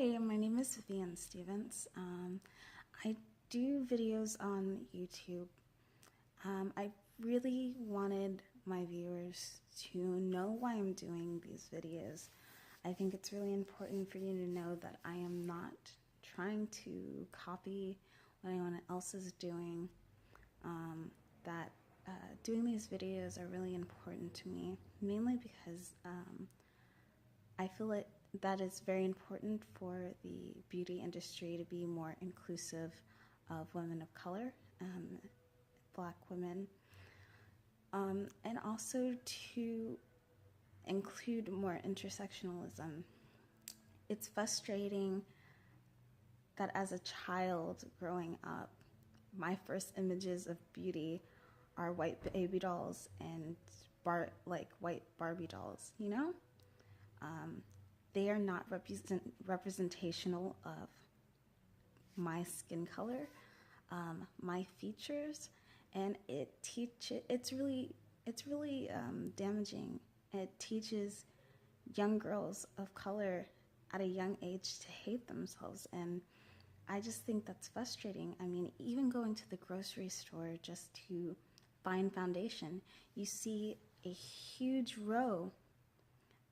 Hi, my name is Vivian Stevens. I do videos on YouTube. I really wanted my viewers to know why I'm doing these videos. I think it's really important for you to know that I am not trying to copy what anyone else is doing. That doing these videos are really important to me, mainly because I feel that is very important for the beauty industry to be more inclusive of women of color, Black women, and also to include more intersectionalism. It's frustrating that as a child growing up, my first images of beauty are white baby dolls and white Barbie dolls, you know? They are not representational of my skin color, my features, and it's really damaging. It teaches young girls of color at a young age to hate themselves, and I just think that's frustrating. I mean, even going to the grocery store just to find foundation, you see a huge row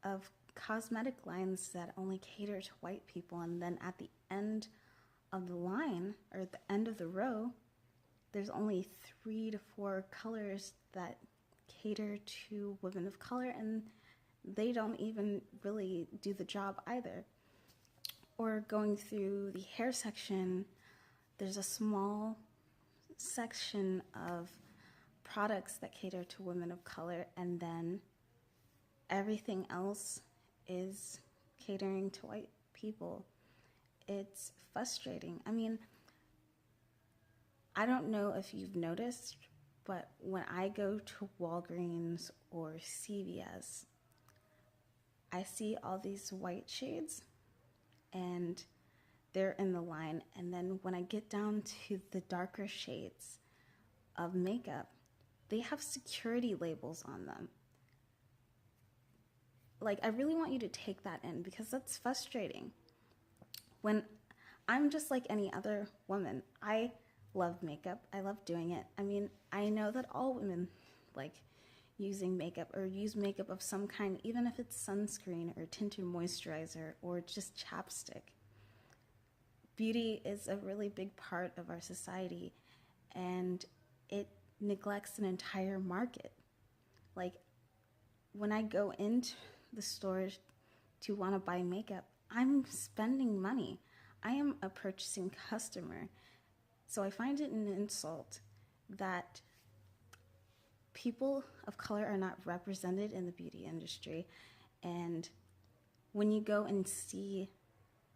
of cosmetic lines that only cater to white people, and then at the end of the line, or at the end of the row, there's only 3 to 4 colors that cater to women of color, and they don't even really do the job either. Or going through the hair section, there's a small section of products that cater to women of color, and then everything else is catering to white people. It's frustrating. I mean, I don't know if you've noticed, but when I go to Walgreens or CVS, I see all these white shades and they're in the line. And then when I get down to the darker shades of makeup, they have security labels on them. Like, I really want you to take that in, because that's frustrating. When I'm just like any other woman, I love makeup. I love doing it. I mean, I know that all women like using makeup or use makeup of some kind, even if it's sunscreen or tinted moisturizer or just chapstick. Beauty is a really big part of our society, and it neglects an entire market. Like, when I go into the store to want to buy makeup, I'm spending money. I am a purchasing customer. So I find it an insult that people of color are not represented in the beauty industry. And when you go and see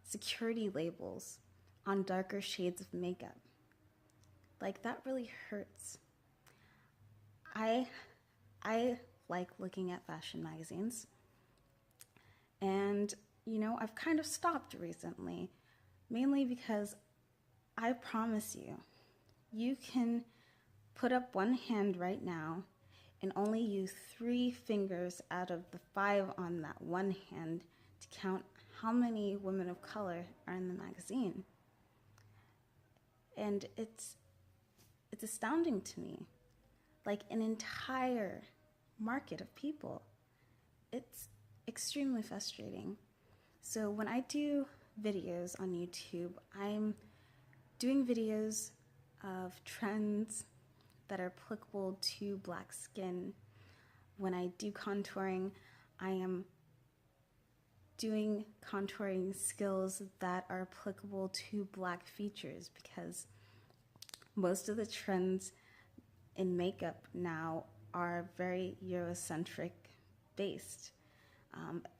security labels on darker shades of makeup, like, that really hurts. I like looking at fashion magazines. And, you know, I've kind of stopped recently, mainly because I promise you, you can put up one hand right now and only use 3 fingers out of the 5 on that one hand to count how many women of color are in the magazine. And it's astounding to me. Like, an entire market of people. It's extremely frustrating. So when I do videos on YouTube, I'm doing videos of trends that are applicable to Black skin. When I do contouring, I am doing contouring skills that are applicable to Black features, because most of the trends in makeup now are very Eurocentric based.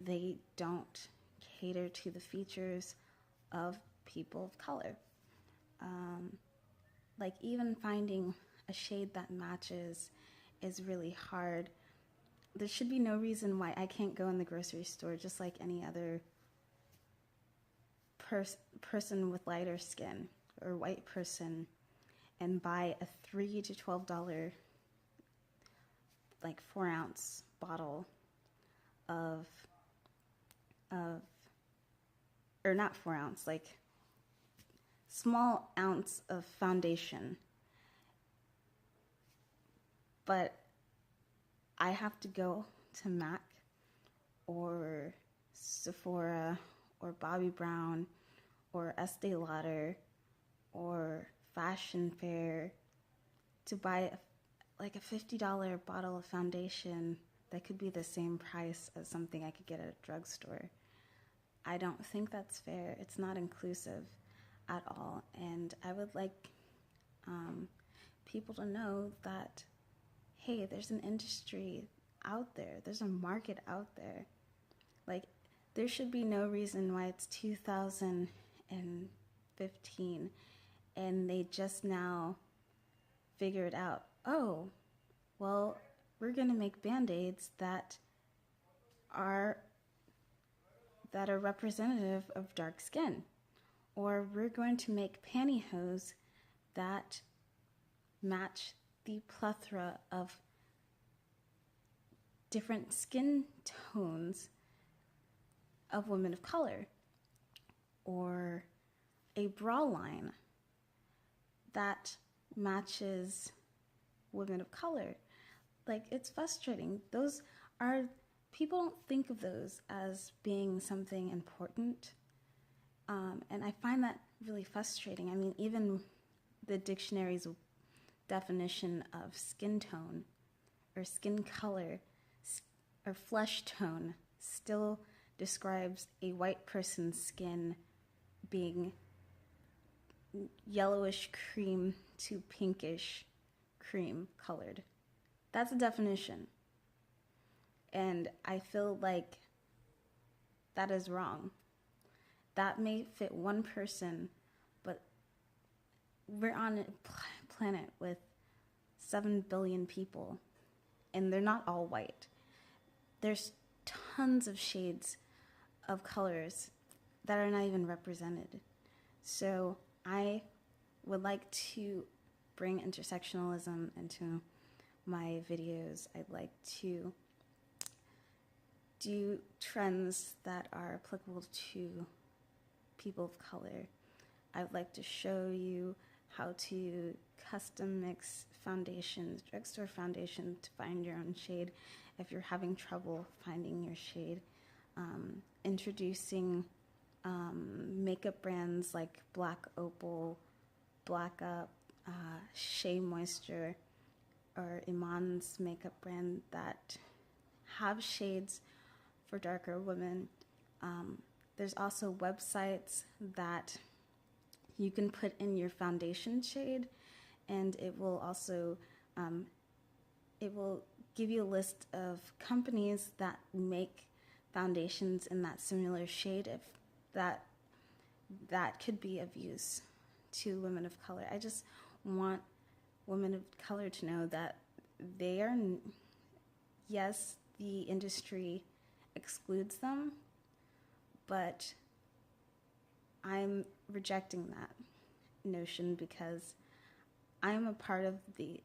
They don't cater to the features of people of color. Like, even finding a shade that matches is really hard. There should be no reason why I can't go in the grocery store just like any other person with lighter skin or white person and buy a $3 to $12 like 4-ounce bottle of or not 4 ounce, like small ounce of foundation. But I have to go to MAC or Sephora or Bobby Brown or Estee Lauder or Fashion Fair to buy like a $50 bottle of foundation that could be the same price as something I could get at a drugstore. I don't think that's fair. It's not inclusive at all. And I would like people to know that, hey, there's an industry out there. There's a market out there. Like, there should be no reason why it's 2015 and they just now figured out, oh, well, we're going to make Band-Aids that are representative of dark skin. Or we're going to make pantyhose that match the plethora of different skin tones of women of color. Or a bra line that matches women of color. Like, it's frustrating. Those are, people don't think of those as being something important. And I find that really frustrating. I mean, even the dictionary's definition of skin tone or skin color or flesh tone still describes a white person's skin being yellowish cream to pinkish cream colored. That's a definition. And I feel like that is wrong. That may fit one person, but we're on a planet with 7 billion people, and they're not all white. There's tons of shades of colors that are not even represented. So I would like to bring intersectionalism into my videos. I'd like to do trends that are applicable to people of color. I'd like to show you how to custom mix foundations, drugstore foundation, to find your own shade if you're having trouble finding your shade. Introducing makeup brands like Black Opal, Black Up, Shea Moisture, or Iman's makeup brand that have shades for darker women. There's also websites that you can put in your foundation shade, and it will also it will give you a list of companies that make foundations in that similar shade, if that could be of use to women of color. I just want women of color to know that they are, yes, the industry excludes them, but I'm rejecting that notion because I'm a part of the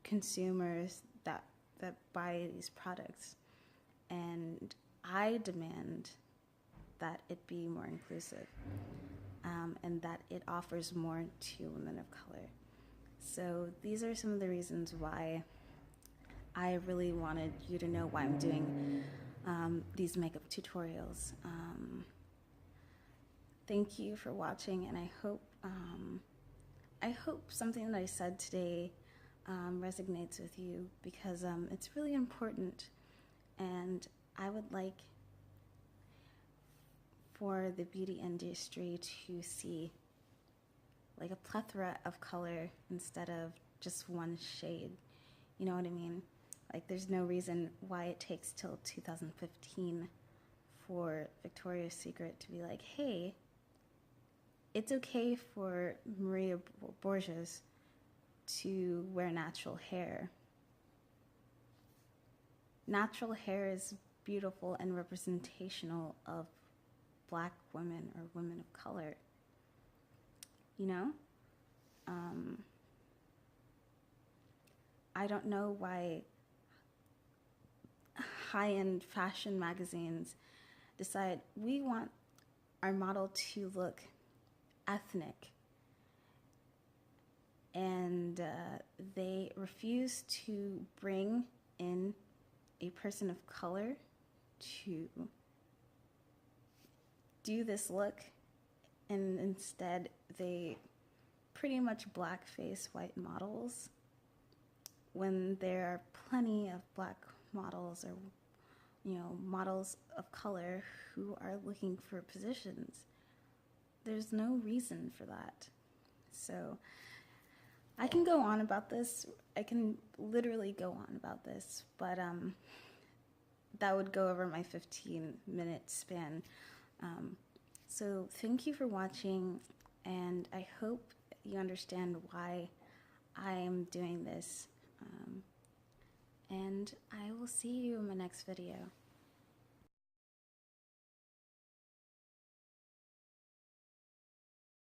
consumers that buy these products, and I demand that it be more inclusive, and that it offers more to women of color. So these are some of the reasons why I really wanted you to know why I'm doing these makeup tutorials. Thank you for watching, and I hope something that I said today resonates with you, because it's really important, and I would like for the beauty industry to see like a plethora of color instead of just one shade. You know what I mean? Like, there's no reason why it takes till 2015 for Victoria's Secret to be like, hey, it's okay for Maria Borges to wear natural hair. Natural hair is beautiful and representational of Black women or women of color. You know? I don't know why high-end fashion magazines decide we want our model to look ethnic, and they refuse to bring in a person of color to do this look, and instead they pretty much blackface white models when there are plenty of black models or, you know, models of color who are looking for positions. There's no reason for that. So I can go on about this. I can literally go on about this, but that would go over my 15-minute span. So thank you for watching, and I hope you understand why I am doing this. And I will see you in my next video.